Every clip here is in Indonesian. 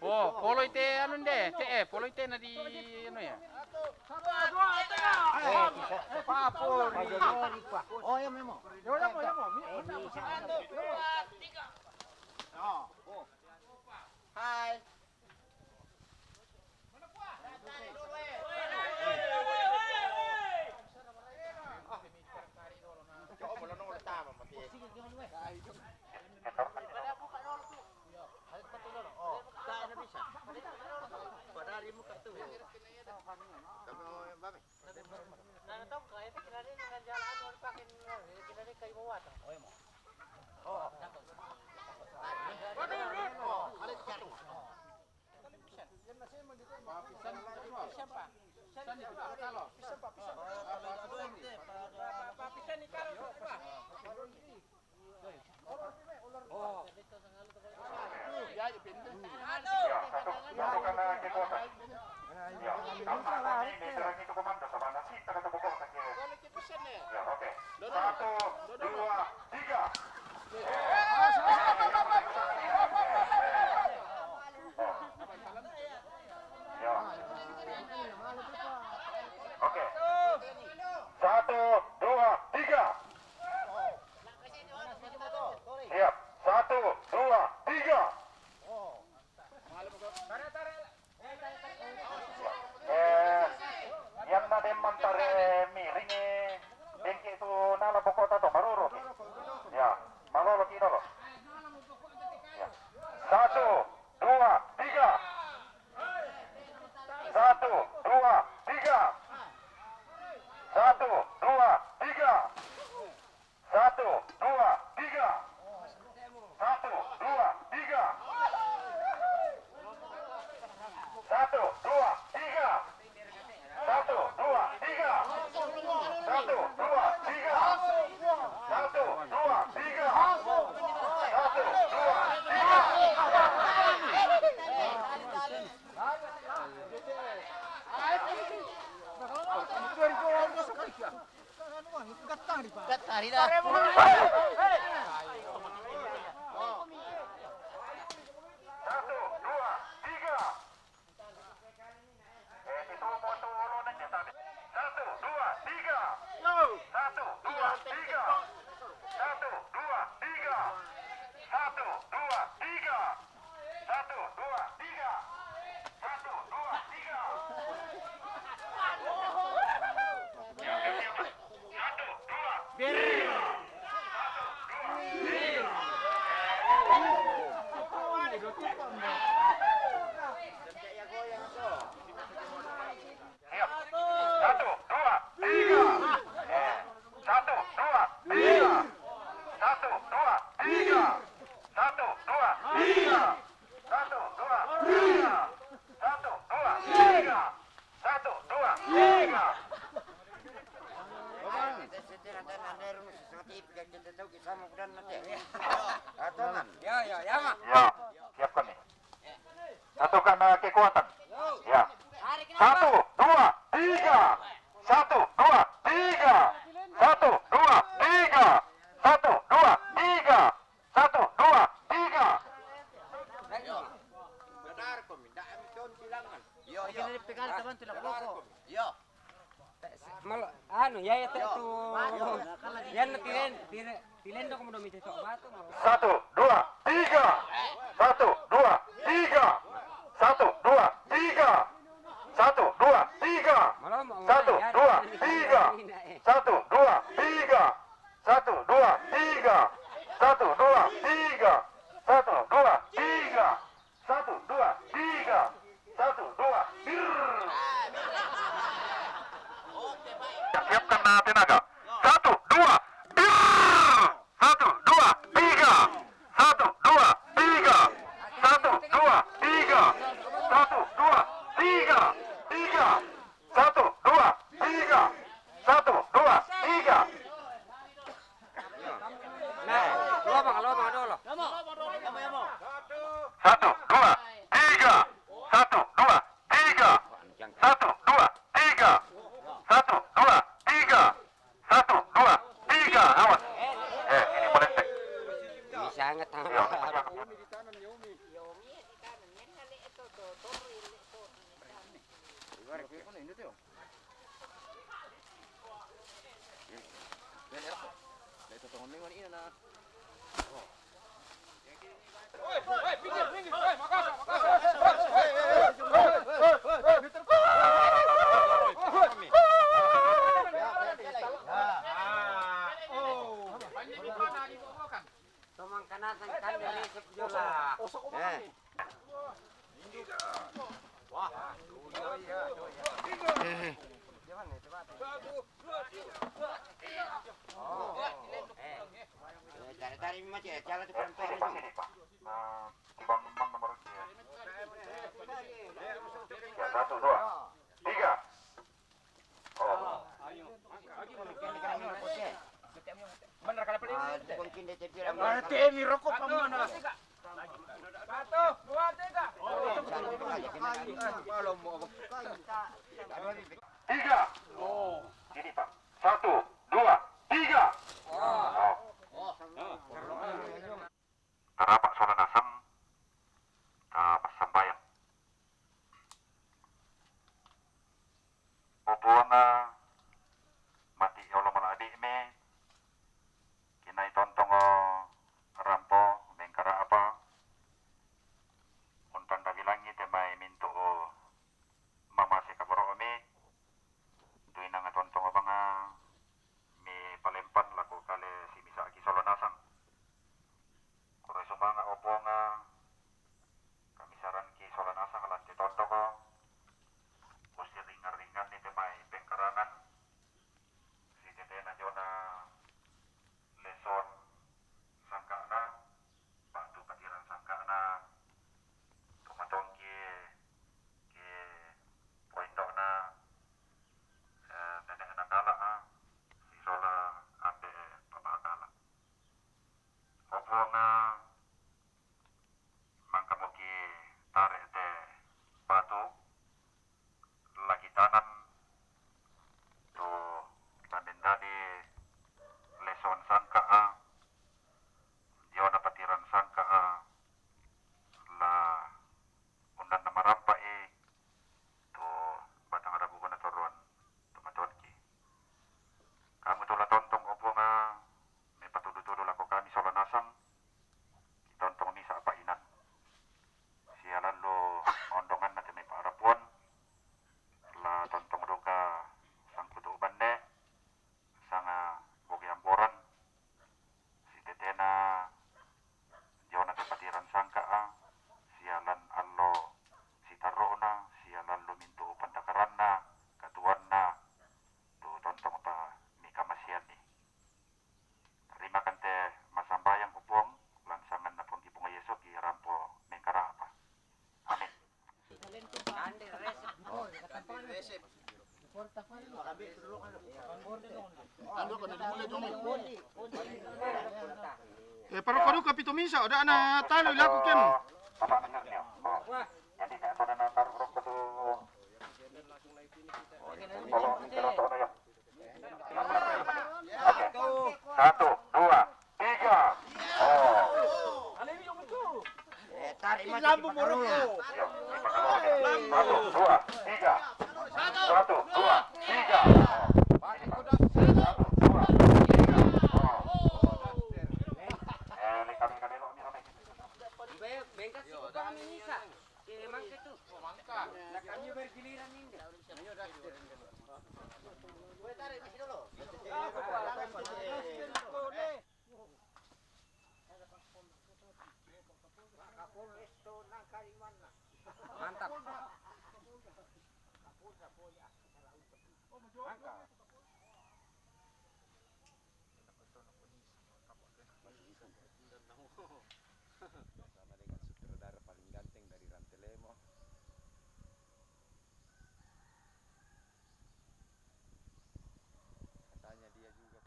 Oh, polo ite anu deh, polo ite na di anu ya. Papur. Oh, ya memang. Hai. Siapkan nih. Satukan kekuatan. Ya. 1, 2, 3. 1, 2, 3. 1, 2, 3. 1, 2, 3. 1, 2, 3. Benar kok, minta ambil silangan. Yo, Ini pegang teman tidak pokok. Yo. Mal anu ya itu ya tilen dong mau minta sok batu mau 1, 2, 3. 1, 2, 3. 1, 2, 3. 1, 2, 3. malah mau 1, 2, 3. 1, 2, 3. 1, 2, 3. 1, 2, 3. 1, 2, 3. 1, 2, 3. 1, 2, siapkan tenaga. 1, 2, 1, 2, 3. 1, 2, 3. 1, 2, 3. 1, 2, 3. 3. 1, 2, 3. 1, 2, 3. nah lo bang dulu Satu, dua, tiga. Satu, dua, tiga. Satu, dua, tiga. Satu, dua, tiga. Awas. Ini melenceng. Bisa nggak tahu. Tomang kanasan kan dari sejola. Tarik macam cara tu perempuan Sini, itu. Pak, sini, Pak. Bang nomor ya. Ya, satu, dua, tiga. Oh. Benar kali paling. Mungkin dia cepir am. Ini rokok pamana. Satu, dua, tiga. Tiga. Sini, Pak. Satu, dua, tiga. Tarapak solan asam. Pas sambayang. Opuanga mati Allah maladi me. Kinai tontong rampo bengkara apa. Untan dagilangi temai mintu mama se kaboro me. Tuin nga tontong banga me palempan laku kale si misa aki solan asam. Kuro sumanga opuanga kami saran ki solan asam lanti tontong ko. Kusti ringan-ringan ni temai bengkarangan. Si tetena jona leson sangkana batu patiran sangkana tumatong ke poindok na nenek nakala si sola ate pabakala opo nga mangkamo ki tarik te batu lagi tanan tu tandin tadi leson sangka jona patiran sangka la undan nama rampa tu batang ada bukan toruan tumaton ki kamu tu la tontong opo nga may patudu-tudu lako kami sola nasang tontong ni sa apainan sialan lo ondongan natin may paarapuan la tontong doka sang kutu bande sanga bogi amboran si tetena jona kepatiran sangka sialan allo si tarona sialan lo mintu pandakaranna katuanna tu tontong pa mika masian ni terima kante masambayang kupong lansangan na pun kipong Yeso ki rampo mengkara apa amin. Paru-paru kapito misa, ada anak talo ilakukan. Bapak benar niyo. Jadi tak ada na taruh rokok tu. Kalau ni kalau tak ada ya. Satu, dua, tiga. Tarik macam paru. Satu, dua, tiga. Satu, dua, tiga. Bengkas itu kami nisa. Mangka itu. Mangka. Nah kami bergiliran ini. Mantap. Bersama dengan sutradara paling ganteng dari Rantelemo. Katanya dia juga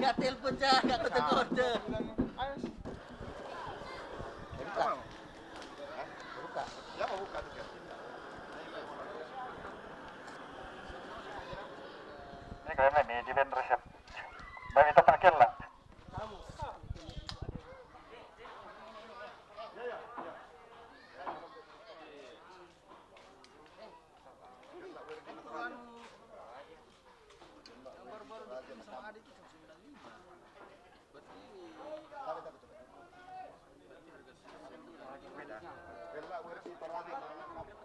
Gak telepon cah, gak kode-kode. Ini kalian nih, di resep. Baik itu pakai lah. Beda versi Torani.